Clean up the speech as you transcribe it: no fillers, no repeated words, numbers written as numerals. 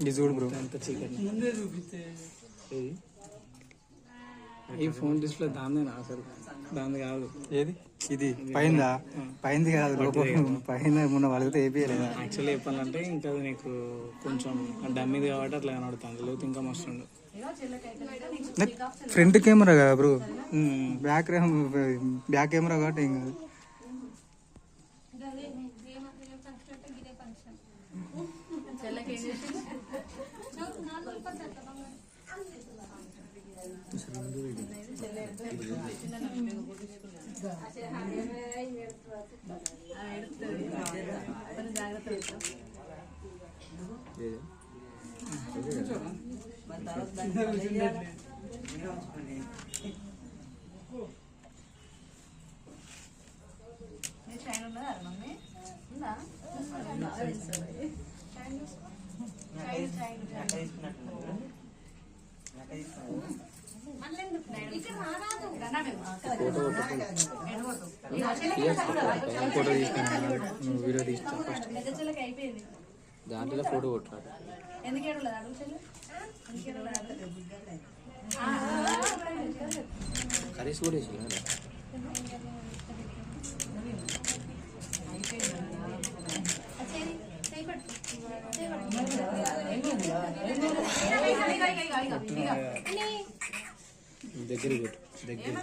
ఇది చూడు బ్రో. అంత చీకటి ఈ ఫోన్ డిస్ప్లే దాందేనా అసలు? దాంది కాదు. ఏది ఇది పైందా? పైంది కాదు, పైన మొన్న వాళ్ళతో ఏపీయలేదు. యాక్చువల్లీ చెప్పాలంటే ఇంకా నీకు కొంచెం డమ్మీది కాబట్టి అట్లా కనబడుతుంది, లేకపోతే ఇంకా మస్తుండు. ఫ్రంట్ కెమెరా కదా బ్రో, బ్యాక్ కెమెరా కాబట్టి ఏం కాదు. ఫోటో తీసుకున్నాను, వీడియో తీస్తాను ఫస్ట్. దాంట్లో ఫోటో కొట్టాలి. కర్రీస్ కూడా వేసి దగ్గర దగ్గర